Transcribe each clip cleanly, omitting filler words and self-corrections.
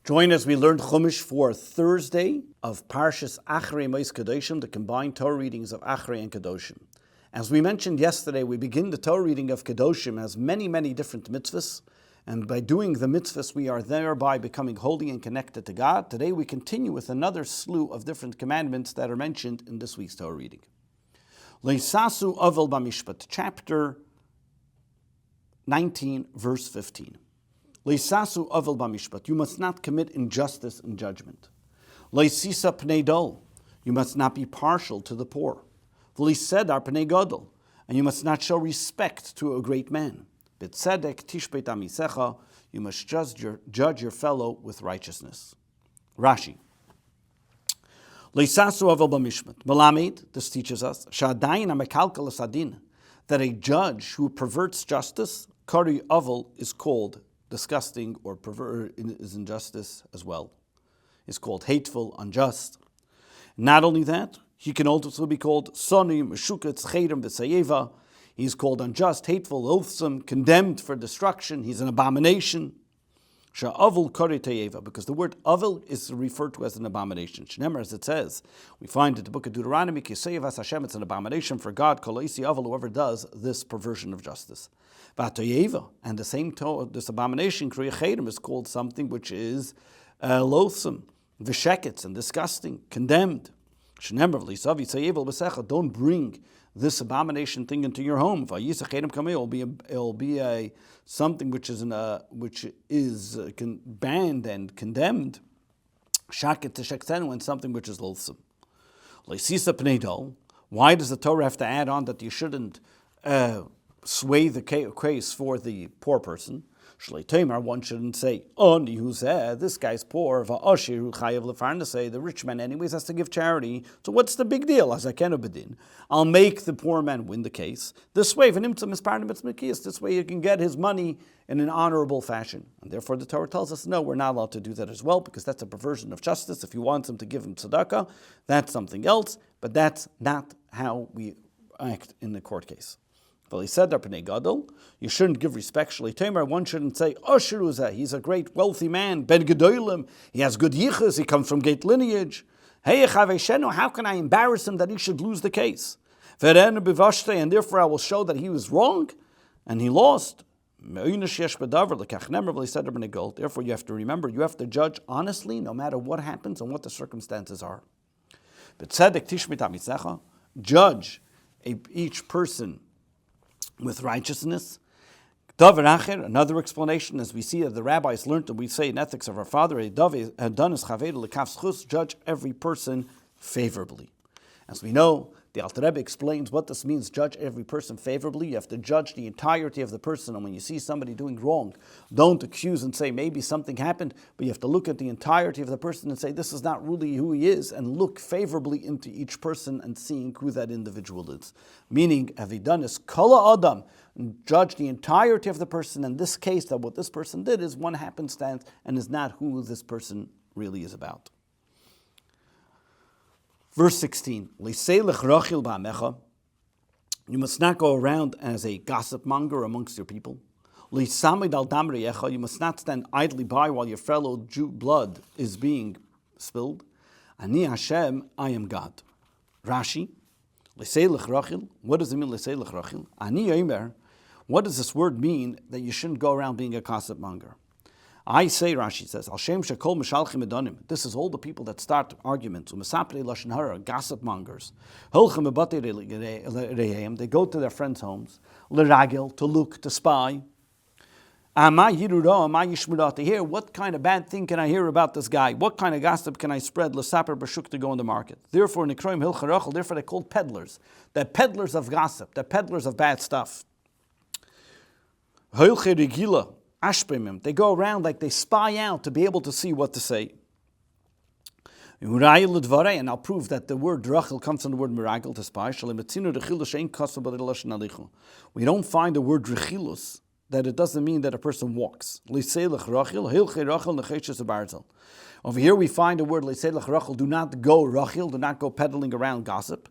Join as we learn Chumash for Thursday of Parshas Acharei Mos-Kedoshim, the combined Torah readings of Acharei and Kedoshim. As we mentioned yesterday, we begin the Torah reading of Kedoshim as many, many different mitzvahs, and by doing the mitzvahs, we are thereby becoming holy and connected to God. Today we continue with another slew of different commandments that are mentioned in this week's Torah reading. Leisasu Avel Bamishpat, chapter 19, verse 15. Leisasu Avel Bamishpat, you must not commit injustice in judgment. Leisisa Pnei Dol, you must not be partial to the poor. V'leisedar Pnei Gadol, and you must not show respect to a great man. B'tzedek tishpeit amisecha, you must judge your fellow with righteousness. Rashi. Leisasu Avel Bamishpat, Melamed, this teaches us, Sha'adayin hamekalkel asadin, that a judge who perverts justice, Kari Avel, is called disgusting or is injustice as well. It's called hateful, unjust. Not only that, he can also be called Soni, Meshuketz, Chedem, V'Sayeva. He's called unjust, hateful, loathsome, condemned for destruction. He's an abomination. Sha'avul Kari Tayeva, because the word Avil is referred to as an abomination. Shnemer, as it says, we find in the book of Deuteronomy, Kiseyevas Hashem, it's an abomination for God, Koloisi Avil, whoever does this perversion of justice. V'Tayeva, and the same this abomination, Kriya Chedem, is called something which is loathsome, v'sheketz, and disgusting, condemned. Shnemer, V'Lisavi Tayeva B'Secha, don't bring this abomination thing into your home. It'll be something which is banned and condemned. Shaket teshektenu, and something which is loathsome. Leisisa pnei dol. Why does the Torah have to add on that you shouldn't sway the case for the poor person? One shouldn't say, this guy's poor, the rich man anyways has to give charity, so what's the big deal? I'll make the poor man win the case. This way, this way you can get his money in an honorable fashion. And therefore the Torah tells us, no, we're not allowed to do that as well, because that's a perversion of justice. If you want him to give him tzedakah, that's something else, but that's not how we act in the court case. You shouldn't give respect. One shouldn't say, he's a great wealthy man, ben gedolim, he has good yichus, he comes from great lineage. How can I embarrass him that he should lose the case? And therefore I will show that he was wrong and he lost. Therefore you have to remember, you have to judge honestly no matter what happens and what the circumstances are. Judge each person with righteousness. Another explanation, as we see that the rabbis learned, and we say in Ethics of Our Father, judge every person favorably. As we know, the Alter Rebbe explains what this means, judge every person favorably. You have to judge the entirety of the person, and when you see somebody doing wrong, don't accuse and say maybe something happened, but you have to look at the entirety of the person and say this is not really who he is, and look favorably into each person and seeing who that individual is. Meaning, have he done is kala adam, judge the entirety of the person. In this case, that what this person did is one happenstance and is not who this person really is about. Verse 16, you must not go around as a gossip monger amongst your people. You must not stand idly by while your fellow Jew blood is being spilled. Ani Hashem, I am God. Rashi, what does it mean, Ani Omer, what does this word mean that you shouldn't go around being a gossip monger? I say, Rashi says, this is all the people that start arguments, gossip mongers. They go to their friends' homes, to look, to spy. To hear what kind of bad thing can I hear about this guy? What kind of gossip can I spread? To go in the market. Therefore, they're called peddlers. They're peddlers of gossip. They're peddlers of bad stuff. They go around like they spy out to be able to see what to say. And I'll prove that the word rachel comes from the word miragel, to spy. We don't find the word rechilus, that it doesn't mean that a person walks. Over here we find the word leiselech rachel, do not go rachel, do not go peddling around gossip.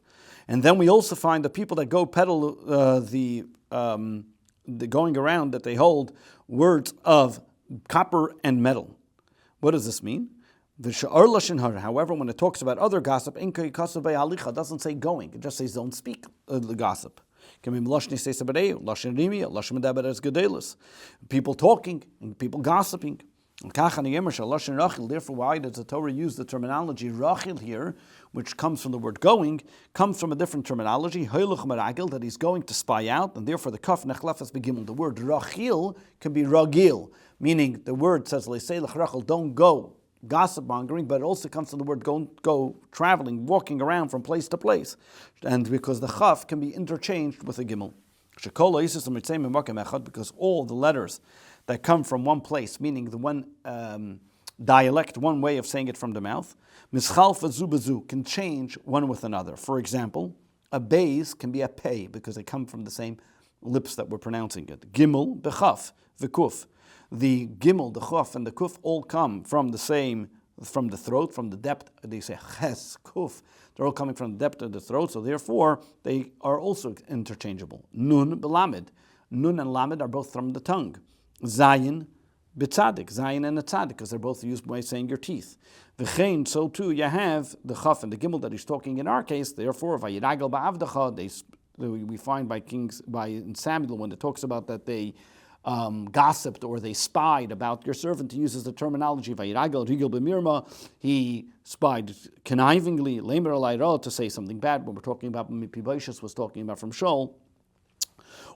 And then we also find the people that go peddle the going around, that they hold words of copper and metal. What does this mean? However, when it talks about other gossip, it doesn't say going. It just says don't speak the gossip. People talking and people gossiping. Therefore, why does the Torah use the terminology rachil here, which comes from the word going, comes from a different terminology, that he's going to spy out, and therefore the kaf nechlefes begimel. The word rachil can be ragil, meaning the word says rachil, don't go gossip mongering, but it also comes from the word go traveling, walking around from place to place, and because the chaf can be interchanged with a gimel. Because all the letters that come from one place, meaning the one dialect, one way of saying it from the mouth, mischalfa zubazu, can change one with another. For example, a beis can be a pei because they come from the same lips that we're pronouncing it. Gimel, bechaf, v'kuf. The gimel, the chaf, and the kuf all come from the same, from the throat, from the depth. They say ches, kuf. They're all coming from the depth of the throat, so therefore they are also interchangeable. Nun, belamed. Nun and lamed are both from the tongue. Zayin, bitzadik. Zayin and a tzadik, because they're both used by saying your teeth. V'chein, so too you have the chaf and the gimel that he's talking in our case. Therefore, vayiragel ba'avdecha, we find in Samuel when it talks about that they gossiped or they spied about your servant. He uses the terminology vayiragel rigel b'mirma. He spied connivingly, lemer alayra, to say something bad. When we're talking about Mephibosheth was talking about from Shaul.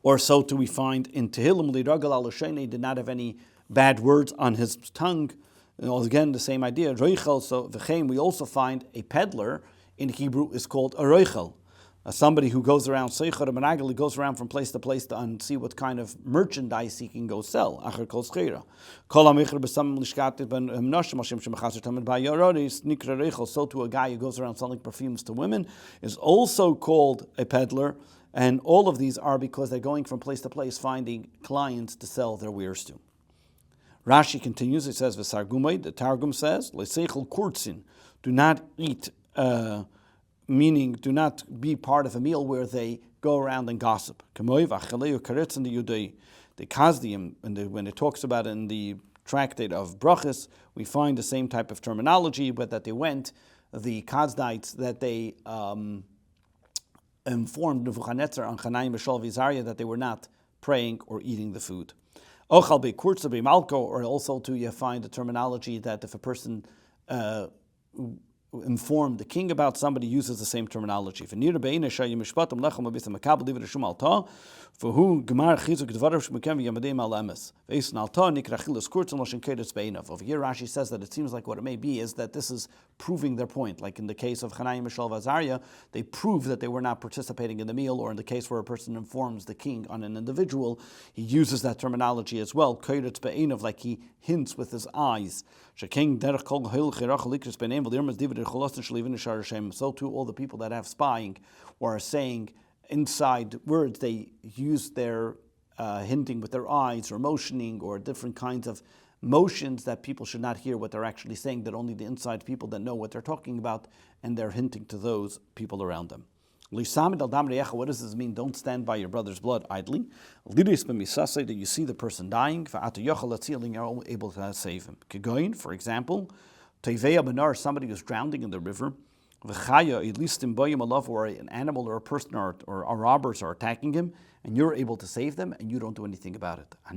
Or so too we find in Tehillim liragel al Sheni, did not have any bad words on his tongue. Again, the same idea. Roichel, so v'chein, we also find a peddler in Hebrew is called a roichel. Somebody who goes around, Seichar Menagel, goes around from place to place to see what kind of merchandise he can go sell. Acher kol schera. Kol ha'micher b'samim lishkat ben himnoshim Hashem shemachasher tamid ba'yarodis nikra reichel. So to a guy who goes around selling perfumes to women is also called a peddler. And all of these are because they're going from place to place finding clients to sell their wares to. Rashi continues, it says, V'sargumay, the Targum says, Le'seichel kurtzin, do not eat, meaning do not be part of a meal where they go around and gossip. The Kazdim, when it talks about it in the tractate of Brachas, we find the same type of terminology, but that they went, the Kazdites, that they informed Nebuchadnezzar on Chanayim B'Shol V'Zariah that they were not praying or eating the food. Ochal Be'kurtza Be'malko, or also too you find the terminology that if a person informed the king about somebody, uses the same terminology. For who Over here Rashi says that it seems like what it may be is that this is proving their point. Like in the case of Chanayim Mishal Vazariah, they prove that they were not participating in the meal, or in the case where a person informs the king on an individual, he uses that terminology as well. Like he hints with his eyes. So too all the people that have spying or are saying inside words, they use their hinting with their eyes or motioning or different kinds of motions that people should not hear what they're actually saying, that only the inside people that know what they're talking about, and they're hinting to those people around them. What does this mean? Don't stand by your brother's blood idly. That you see the person dying, you're able to save him. For example, somebody who's drowning in the river, or an animal or a person or robbers are attacking him, and you're able to save them, and you don't do anything about it. I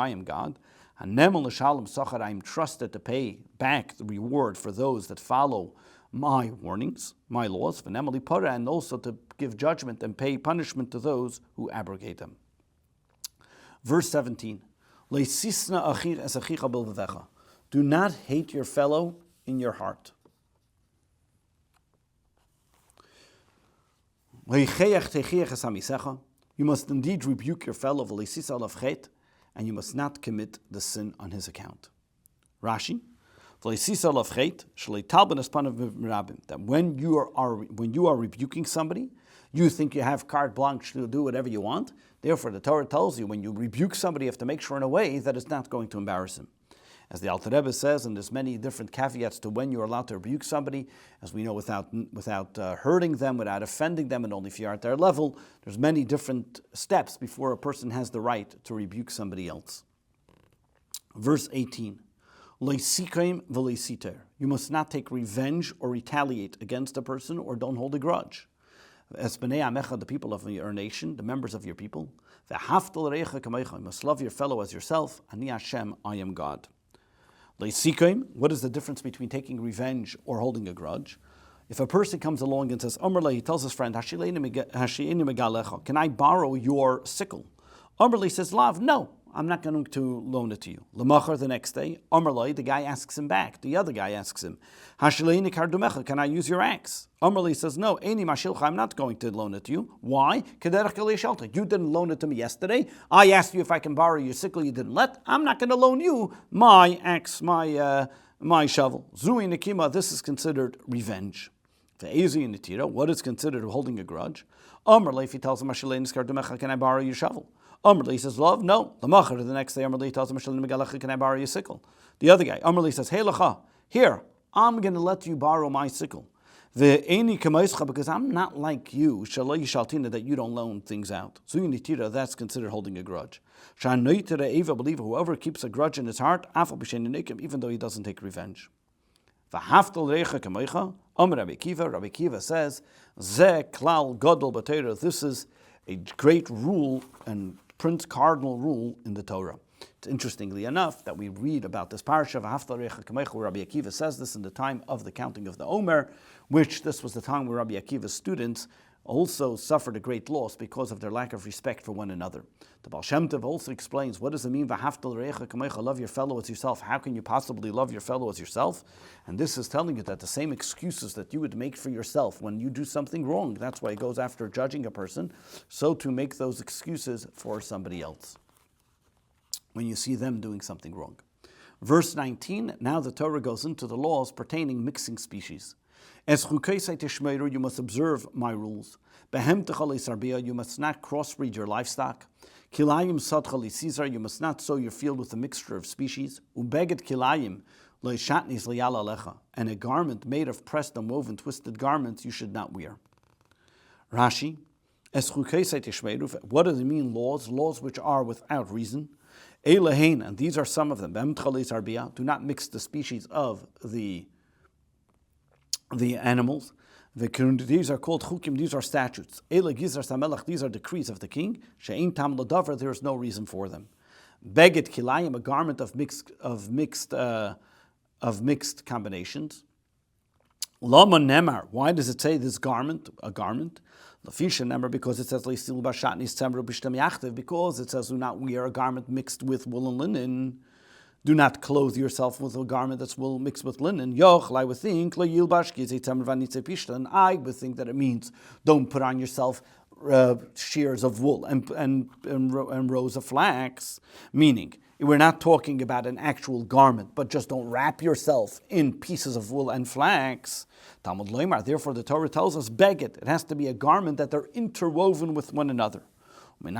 am God. I am trusted to pay back the reward for those that follow my warnings, my laws, and also to give judgment and pay punishment to those who abrogate them. Verse 17. Do not hate your fellow in your heart. You must indeed rebuke your fellow, and you must not commit the sin on his account. Rashi, that when you are rebuking somebody, you think you have carte blanche to do whatever you want. Therefore, the Torah tells you when you rebuke somebody, you have to make sure in a way that it's not going to embarrass him. As the Alter Rebbe says, and there's many different caveats to when you're allowed to rebuke somebody, as we know, without hurting them, without offending them, and only if you're at their level. There's many different steps before a person has the right to rebuke somebody else. Verse 18. You must not take revenge or retaliate against a person, or don't hold a grudge. The people of your nation, the members of your people. You must love your fellow as yourself. Ani Hashem, I am God. What is the difference between taking revenge or holding a grudge? If a person comes along and says, he tells his friend, can I borrow your sickle? Amrli says, Lav, no, I'm not going to loan it to you. Lamachar, the next day, Amrli, the guy asks him back. The other guy asks him, can I use your axe? Amrli says, no, I'm not going to loan it to you. Why? You didn't loan it to me yesterday. I asked you if I can borrow your sickle, you didn't let. I'm not going to loan you my axe, my shovel. Zui Nikima, this is considered revenge. What is considered holding a grudge? Amrli, if he tells him, can I borrow your shovel? Amrli says, love, no. The next day, Amrli tells him, can I borrow your sickle? The other guy, Amrli says, hey, lacha, here, I'm going to let you borrow my sickle. Because I'm not like you, that you don't loan things out. That's considered holding a grudge. Whoever keeps a grudge in his heart, even though he doesn't take revenge. Rabbi Kiva says, this is a great rule and cardinal rule in the Torah. It's interestingly enough that we read about this parasha of where Rabbi Akiva says this in the time of the counting of the Omer, which this was the time where Rabbi Akiva's students also suffered a great loss because of their lack of respect for one another. The Baal Shem Tov also explains, what does it mean, love your fellow as yourself? How can you possibly love your fellow as yourself? And this is telling you that the same excuses that you would make for yourself when you do something wrong, that's why it goes after judging a person, so to make those excuses for somebody else when you see them doing something wrong. Verse 19, now the Torah goes into the laws pertaining mixing species. As you must observe my rules. You must not crossbreed your livestock. You must not sow your field with a mixture of species. And a garment made of pressed and woven twisted garments you should not wear. Rashi, what does it mean, laws? Laws which are without reason. And these are some of them. Do not mix the species of the animals. These are called chukim, these are statutes. These are decrees of the king. There is no reason for them. Beged kilayim, a garment of mixed combinations. Lama nemar, why does it say this garment, a garment? Lafisha nemar, because it says because it says do not wear a garment mixed with wool and linen. Do not clothe yourself with a garment that's wool mixed with linen. And I would think that it means don't put on yourself shears of wool and rows of flax. Meaning, we're not talking about an actual garment, but just don't wrap yourself in pieces of wool and flax. Talmud Loimar, therefore the Torah tells us, beged. It has to be a garment that they're interwoven with one another. How do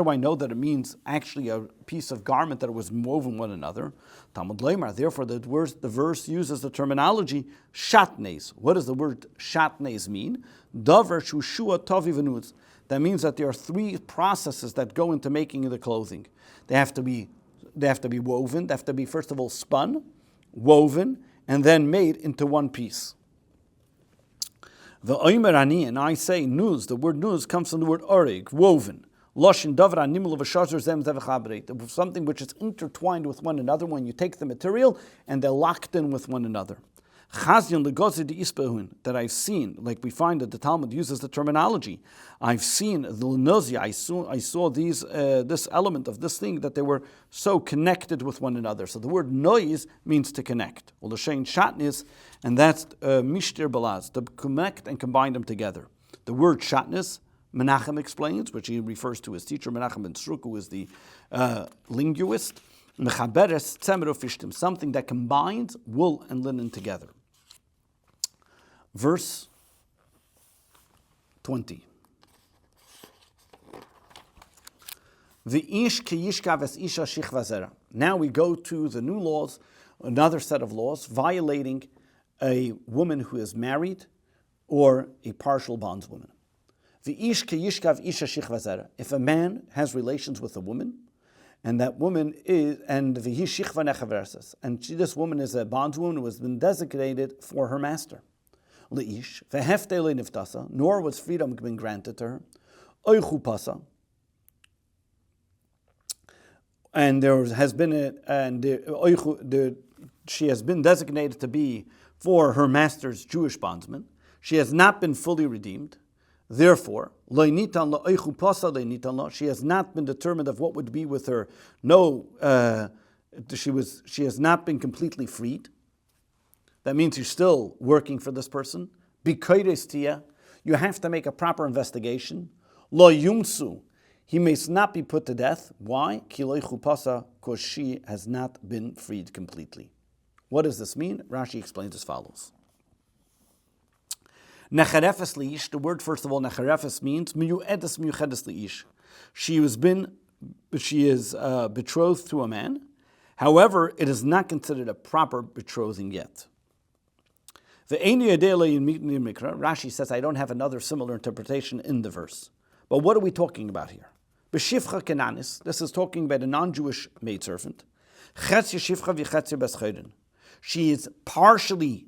I know that it means actually a piece of garment that was woven one another? Talmud Loimar, therefore the verse uses the terminology shatnes. What does the word shatnes mean? Davar shushua tovi v'nuz. That means that there are three processes that go into making the clothing. They have to be woven. They have to be, first of all, spun, woven, and then made into one piece. The oimer ani, and I say nuz. The word nuz comes from the word orig, woven. Loshin davar animul v'shazor zem zevachabret. Something which is intertwined with one another when you take the material and they're locked in with one another. Chazyon legozi de isbehun, that I've seen, like we find that the Talmud uses the terminology. I've seen the lenozia. I saw these this element of this thing that they were so connected with one another. So the word noise means to connect. Well, the shein shatnis, and that's mishtir balaz, to connect and combine them together. The word shatnis, Menachem explains, which he refers to his teacher Menachem ben Sruk, who is the linguist. Mechaberes tzemer ufishtim, something that combines wool and linen together. Verse 20. V'ish ki yishkav es isha shichva zera. Now we go to the new laws, another set of laws, violating a woman who is married or a partial bondswoman. V'ish ki yishkav isha shichva zera. If a man has relations with a woman, And that woman is, and this woman is a bondwoman who has been designated for her master. Leish, vehefte le niftasa, nor was freedom been granted to her. Oichu pasa, and there has been she has been designated to be for her master's Jewish bondsman. She has not been fully redeemed. Therefore, she has not been determined of what would be with her. She has not been completely freed. That means you're still working for this person. You have to make a proper investigation. Lo yumsu, he may not be put to death. Why? Because she has not been freed completely. What does this mean? Rashi explains as follows. Necharefes liish, the word first of all, necharefes means miyuedes miyuchedes liish. She is betrothed to a man. However, it is not considered a proper betrothing yet. Rashi says, I don't have another similar interpretation in the verse. But what are we talking about here? B'shifcha kenanis, this is talking about a non-Jewish maidservant. She is partially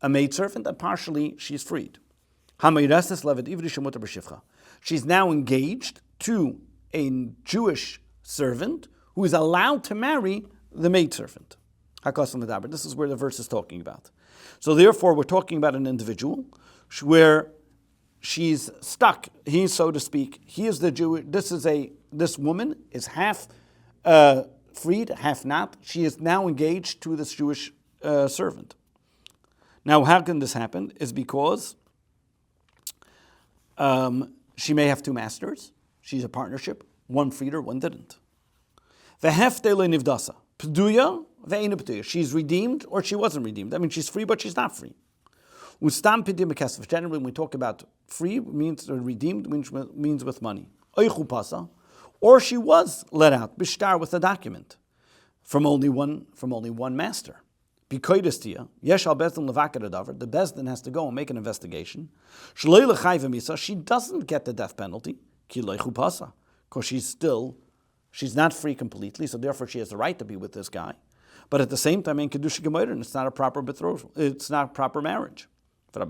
a maidservant and partially she's freed. She's now engaged to a Jewish servant who is allowed to marry the maidservant. This is where the verse is talking about. So therefore, we're talking about an individual where she's stuck. He, so to speak, he is the Jew. This woman is half freed, half not. She is now engaged to this Jewish servant. Now, how can this happen? Is because she may have two masters. She's a partnership. One freed her, one didn't. She's redeemed or she wasn't redeemed. That means she's free, but she's not free. Generally, when we talk about free, means redeemed, means with money. Or she was let out, bishtar, with a document from only one master. The Bezdin has to go and make an investigation. She doesn't get the death penalty, because she's not free completely, so therefore she has the right to be with this guy. But at the same time, in Kedusha Gemoiden, it's not a proper betrothal. It's not proper marriage. Then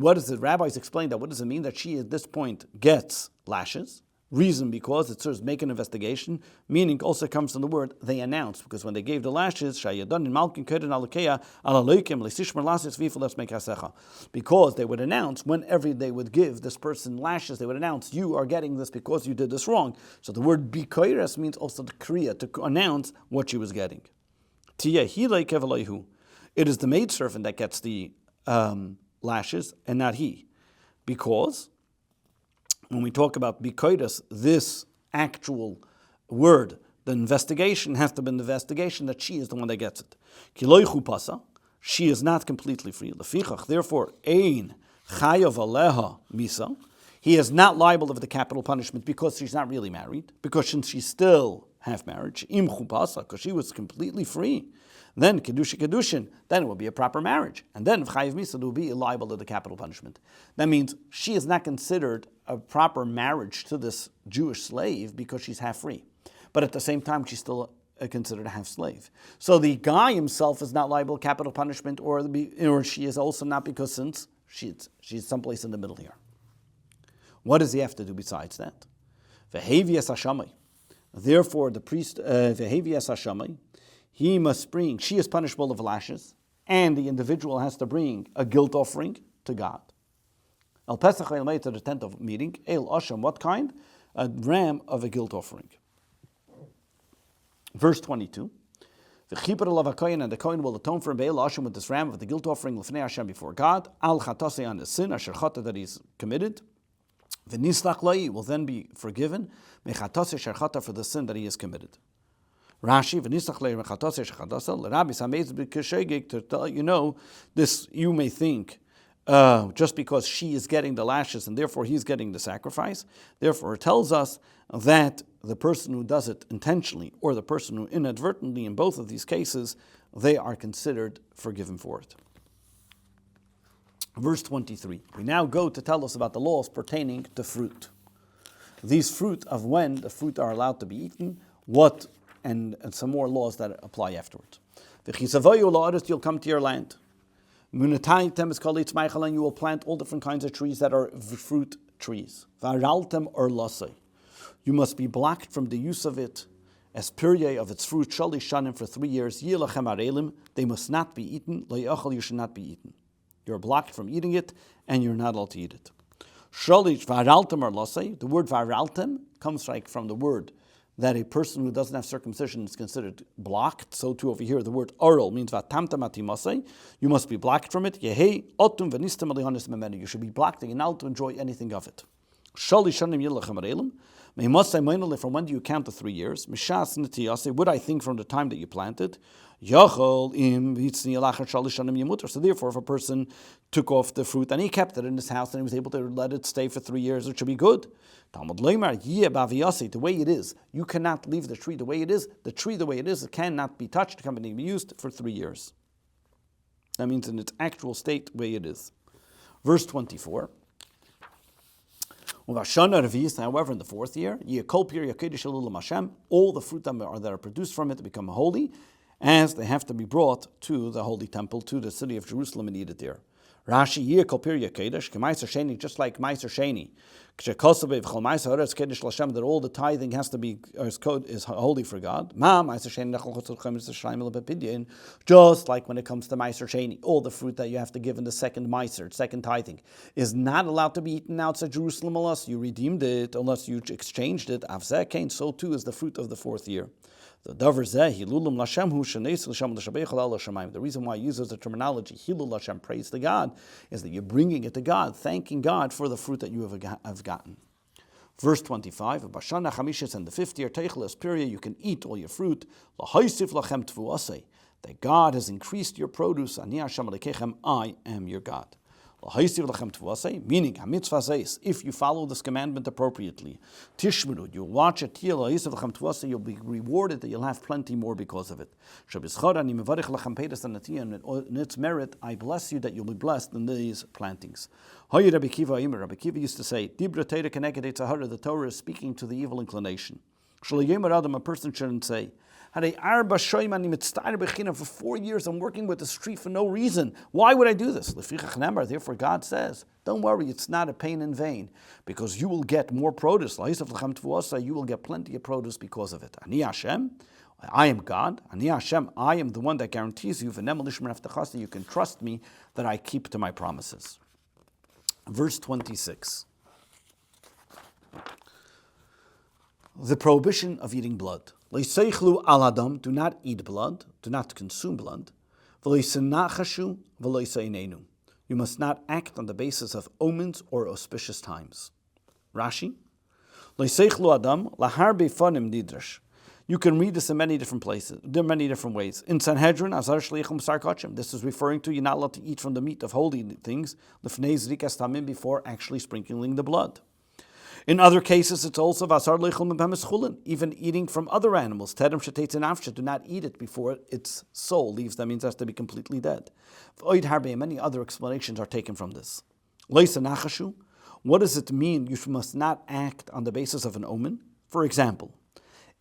what does the rabbis explain that? What does it mean that she at this point gets lashes? Reason because it says make an investigation, meaning also comes from the word they announced, because when they gave the lashes, because they would announce whenever they would give this person lashes, they would announce, you are getting this because you did this wrong. So the word bikoires means also the kriya, to announce what she was getting. It is the maidservant that gets the lashes and not he, because when we talk about bikoides, this actual word, the investigation has to be an investigation that she is the one that gets it. She is not completely free. Therefore, ein chayav aleha misa. He is not liable of the capital punishment because she's not really married, because since she's still half married, im chupasa, because she was completely free. Then kedushin, then it will be a proper marriage, and then chayav misa, it will be liable of the capital punishment. That means she is not considered a proper marriage to this Jewish slave because she's half free, but at the same time she's still considered a half slave. So the guy himself is not liable to capital punishment, or she is also not, because since she's someplace in the middle here. What does he have to do besides that? V'hevias hashamai. Therefore, the priest v'hevias hashamai, he must bring. She is punishable of lashes, and the individual has to bring a guilt offering to God. Al Pesach to the tent of meeting. El Asham, what kind? A ram of a guilt offering. Verse 22. The Chiper of a Kohen, and the Kohen will atone for Be'el Asham with this ram of the guilt offering L'fnei Hashem before God. Al Chatase, on the sin Asher Chata that he's committed. The Nislach Lai will then be forgiven. Mechatase Asher Chata, for the sin that he has committed. Rashi, v'nisach Lai mechatase Asher Chata. L'Rabbi Sameiz b'Keshegek, to tell this, you may think. Just because she is getting the lashes and therefore he's getting the sacrifice. Therefore, it tells us that the person who does it intentionally or the person who inadvertently, in both of these cases, they are considered forgiven for it. Verse 23. We now go to tell us about the laws pertaining to fruit. These fruit of when the fruit are allowed to be eaten, what, and some more laws that apply afterwards. You'll come to your land. And you will plant all different kinds of trees that are fruit trees. You must be blocked from the use of it as purye of its fruit, shalim for 3 years. They must not be eaten. You should not be eaten. You're blocked from eating it, and you're not allowed to eat it. The word varaltem comes from the word that a person who doesn't have circumcision is considered blocked. So too over here, the word oral means vatamtam. You must be blocked from it. You should be blocked and you're not allowed to enjoy anything of it. From when do you count the 3 years? Would I think from the time that you planted? So therefore, if a person took off the fruit and he kept it in his house and he was able to let it stay for 3 years, it should be good. The way it is, you cannot leave the tree the way it is. The tree the way it is, it cannot be touched, it cannot be used for 3 years. That means in its actual state, the way it is. Verse 24. However, in the 4th year, all the fruit that are produced from it become holy, as they have to be brought to the holy temple, to the city of Jerusalem, and eat it there. Rashi, just like Meiser Sheni, that all the tithing has to be is holy for God. Just like when it comes to Meiser Sheni, all the fruit that you have to give in the second Meiser, second tithing, is not allowed to be eaten outside Jerusalem unless you redeemed it, unless you exchanged it. So too is the fruit of the 4th year. The reason why I use the terminology Hilul Hashem, praise to God, is that you're bringing it to God, thanking God for the fruit that you have gotten. Verse 25, in the 5th year, period, you can eat all your fruit. That God has increased your produce. I am your God. Meaning, if you follow this commandment appropriately, Tishmuru, you watch it, you'll be rewarded that you'll have plenty more because of it. In its merit, I bless you that you'll be blessed in these plantings. Rabbi Kiva used to say, the Torah is speaking to the evil inclination. A person shouldn't say, for 4 years I'm working with this tree for no reason. Why would I do this? Therefore God says, don't worry, it's not a pain in vain, because you will get more produce. You will get plenty of produce because of it. Ani Hashem, I am God. Ani Hashem, I am the one that guarees you, you can trust me that I keep to my promises. Verse 26. The prohibition of eating blood. Do not eat blood, do not consume blood. You must not act on the basis of omens or auspicious times. Rashi. You can read this in many different places, many different ways. In Sanhedrin, this is referring to you're not allowed to eat from the meat of holy things before actually sprinkling the blood. In other cases, it's also even eating from other animals. Do not eat it before its soul leaves. That means it has to be completely dead. Many other explanations are taken from this. What does it mean? You must not act on the basis of an omen. For example,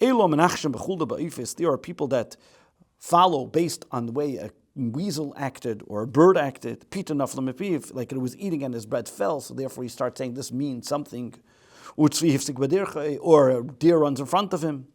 there are people that follow based on the way a weasel acted or a bird acted. Like it was eating and his bread fell, so therefore he starts saying this means something. Or a deer runs in front of him,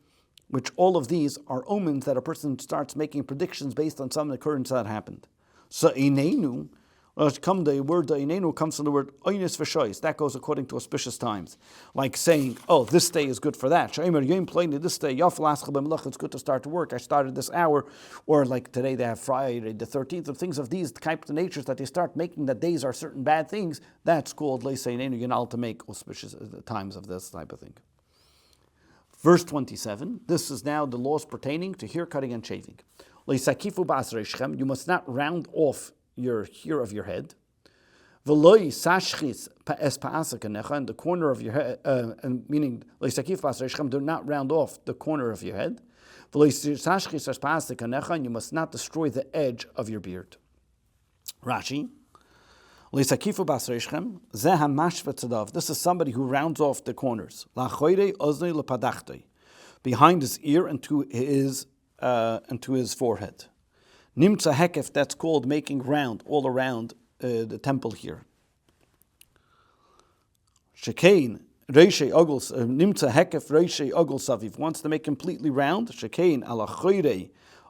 which all of these are omens that a person starts making predictions based on some occurrence that happened. So inenu, the word inenu comes from the word oinis v'shois. That goes according to auspicious times, like saying, "Oh, this day is good for that." This day, it's good to start to work. I started this hour, or like today they have Friday the 13th, and things of these types of natures that they start making that days are certain bad things. That's called leiseinenu. You're not allowed to make auspicious times of this type of thing. Verse 27. This is now the laws pertaining to hair cutting and shaving. You must not round off your hair of your head. And the corner of your head, meaning do not round off the corner of your head. And you must not destroy the edge of your beard. Rashi. This is somebody who rounds off the corners. Behind his ear and to his forehead. Nimtza hekef, that's called making round all around the temple here. Shekein reishei ogul nimtza hekef reishei ogul saviv, wants to make completely round. Shekein ala choyrei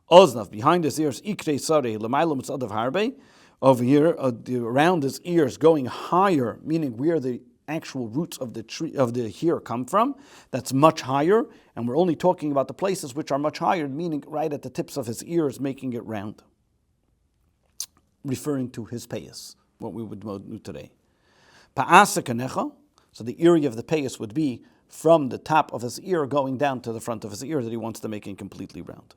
oznav, behind his ears ikrei sarei l'mayla mitzadav harbe. Over here, around his ears, going higher, meaning where the actual roots of the tree of the hair come from. That's much higher, and we're only talking about the places which are much higher, meaning right at the tips of his ears, making it round, referring to his payas, what we would do today. Pa'asa kanecha, so the area of the payas would be from the top of his ear going down to the front of his ear that he wants to make it completely round.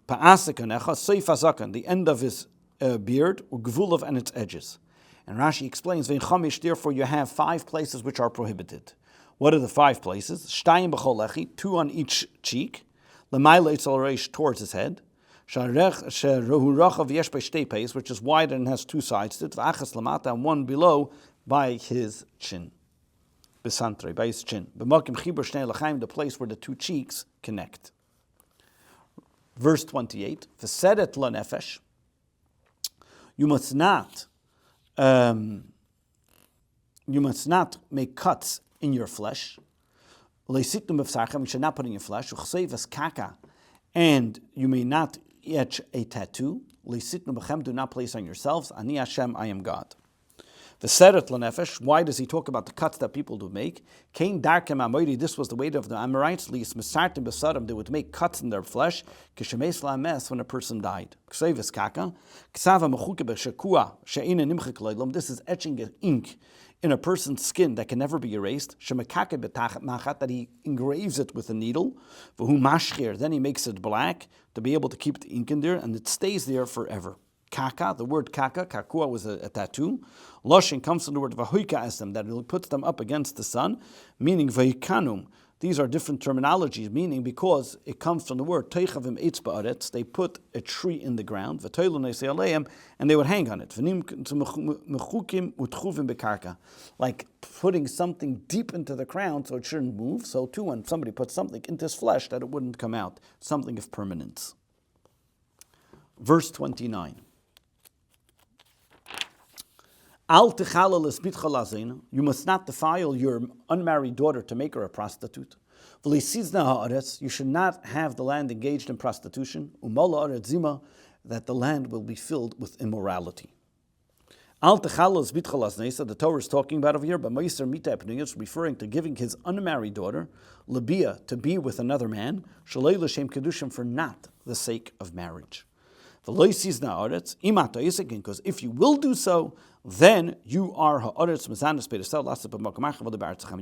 Pa'asa kanecha, seif hazakan, the end of his beard, ugvulav, and its edges. And Rashi explains, therefore you have 5 places which are prohibited. What are the 5 places? Shtayim b'chol lechi, 2 on each cheek. L'mayla etzel reish, towards his head. Sherehu rachav yesh b'shtei peis, which is wide and has 2 sides to it. V'achas lamata, and 1 below by his chin. B'santre, by his chin. B'makim chibur shnei l'chaim, the place where the 2 cheeks connect. Verse 28, V'seret lanefesh, you must not make cuts in your flesh. You should not put in your flesh. And you may not etch a tattoo. Do not place on yourselves. Ani Hashem, I am God. V'seret lanefesh. Why does he talk about the cuts that people do make? Kain darkem amoyri. This was the way of the Amorites. Lis mesartim besadim. They would make cuts in their flesh. Kishemes lames, when a person died. Ksevis kaka. Ksava mechuke b'shekua she'ina nimchik loylom. This is etching ink in a person's skin that can never be erased. Shemekake betachet machat, that he engraves it with a needle. V'hu mashchir. Then he makes it black to be able to keep the ink in there, and it stays there forever. Kaka, the word kaka, kakua was a tattoo. Loshin comes from the word vahuika esem, that it puts them up against the sun, meaning vahikanum. These are different terminologies, meaning because it comes from the word teichavim eitz ba'aretz, they put a tree in the ground, v'toilun eisei aleim, and they would hang on it. V'nim mechukim utchuvim bekarka, like putting something deep into the ground so it shouldn't move. So too, when somebody puts something into his flesh, that it wouldn't come out, something of permanence. Verse 29. You must not defile your unmarried daughter to make her a prostitute. You should not have the land engaged in prostitution, that the land will be filled with immorality. The Torah is talking about over here, but is referring to giving his unmarried daughter, Labia, to be with another man, for not the sake of marriage. Because if you will do so, then you are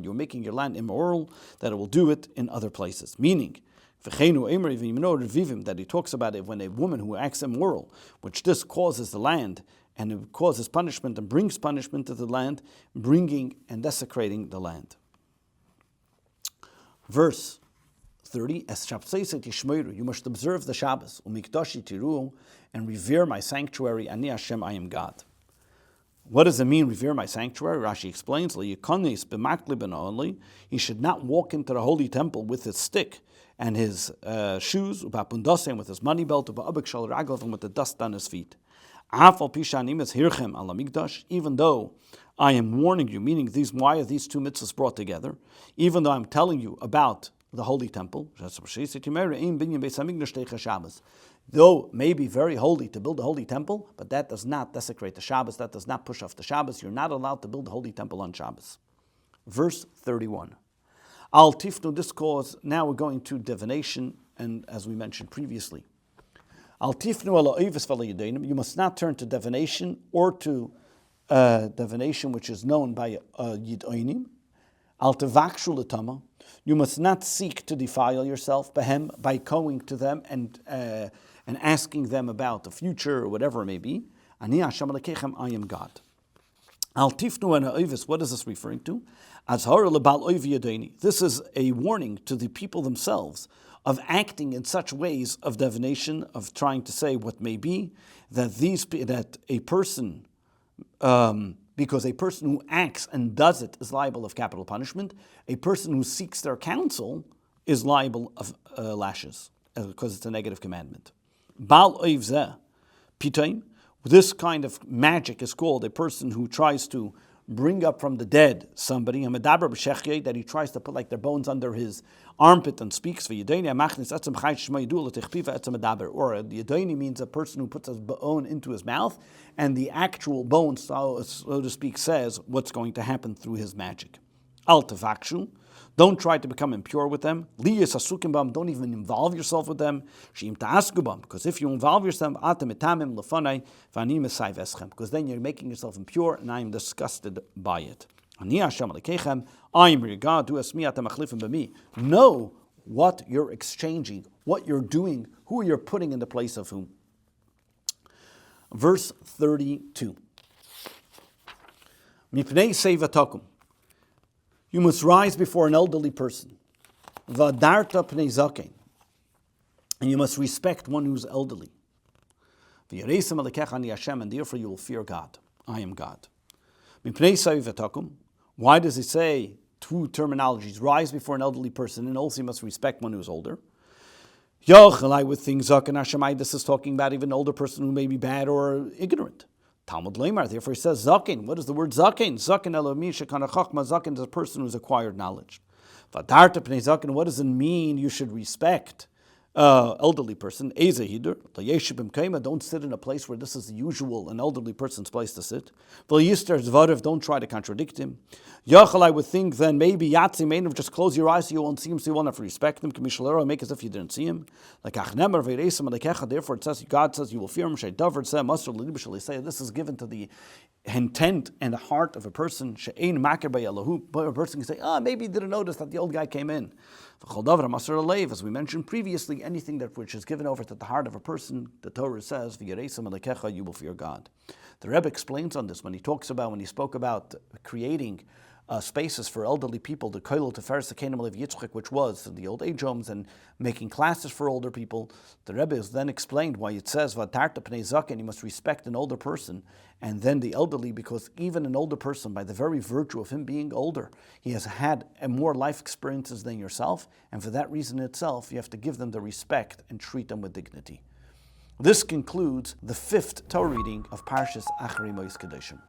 you're making your land immoral, that it will do it in other places. Meaning, that he talks about it when a woman who acts immoral, which this causes the land, and it causes punishment and brings punishment to the land, bringing and desecrating the land. Verse 30, you must observe the Shabbos, and revere my sanctuary, Ani Hashem, I am God. What does it mean, revere my sanctuary? Rashi explains, he should not walk into the holy temple with his stick and his shoes, with his money belt, and with the dust on his feet. Even though I am warning you, meaning why are these 2 mitzvahs brought together? Even though I'm telling you about the holy temple, though may be very holy to build a holy temple, but that does not desecrate the Shabbos, that does not push off the Shabbos. You're not allowed to build a holy temple on Shabbos. Verse 31. Al tifnu, this cause, now we're going to divination, and as we mentioned previously. Al tifnu ala oivis v'ala yedeinim, you must not turn to divination or to divination which is known by yidoinim. Al tevakshu l'tama, you must not seek to defile yourself by going to them and asking them about the future or whatever it may be. Ani Hashem Elokechem, I am God. Al tifnu ana oivis, what is this referring to? Azhara lebal oivi yadeini. This is a warning to the people themselves of acting in such ways of divination, of trying to say what may be, that a person because a person who acts and does it is liable of capital punishment. A person who seeks their counsel is liable of lashes, because it's a negative commandment. Bal oiv zeh pitaim. This kind of magic is called a person who tries to bring up from the dead somebody, that he tries to put like their bones under his armpit and speaks. Or the Yadayni means a person who puts his bone into his mouth, and the actual bone, so to speak, says what's going to happen through his magic. Al tavakshu. Don't try to become impure with them. Don't even involve yourself with them. Because if you involve yourself, because then you're making yourself impure, and I am disgusted by it. I am your God. Know what you're exchanging, what you're doing, who you're putting in the place of whom. Verse 32. You must rise before an elderly person. Vadarta pnei zaken. And you must respect one who's elderly. And therefore you will fear God. I am God. Why does it say two terminologies? Rise before an elderly person, and also you must respect one who's older. I would think zaken Hashamai, this is talking about even an older person who may be bad or ignorant. Talmud Leimar, therefore he says zaken. What is the word zaken? Zaken elomi shekana chachma. Zaken is a person who's acquired knowledge. Vadarta pnei zaken. What does it mean you should respect elderly person? Eze hidur layeshibim kaima. Don't sit in a place where this is the usual an elderly person's place to sit. V'yister zvarev. Don't try to contradict him. Yachal, I would think then maybe yatzi meinav, just close your eyes so you won't see him, so you won't have to respect him. Kamishalero, make as if you didn't see him. Like achnemer v'reisim alekecha. Therefore it says God says you will fear him. Sheidavar tzeh masur l'libishal. Say this is given to the intent and the heart of a person. She'ein makir b'yalahu. But a person can say, maybe he didn't notice that the old guy came in. As we mentioned previously, anything that which is given over to the heart of a person, the Torah says, "V'yereisim alekecha," you will fear God. The Rebbe explains on this when he spoke about creating spaces for elderly people, the Koilel Teferes Kenim Lev Yitzchak, which was the old age homes, and making classes for older people. The Rebbe has then explained why it says Vatarta Pnei Zaken, you must respect an older person, and then the elderly, because even an older person, by the very virtue of him being older, he has had more life experiences than yourself, and for that reason itself, you have to give them the respect and treat them with dignity. This concludes the 5th Torah reading of Parshas Acharei Mos-Kedoshim.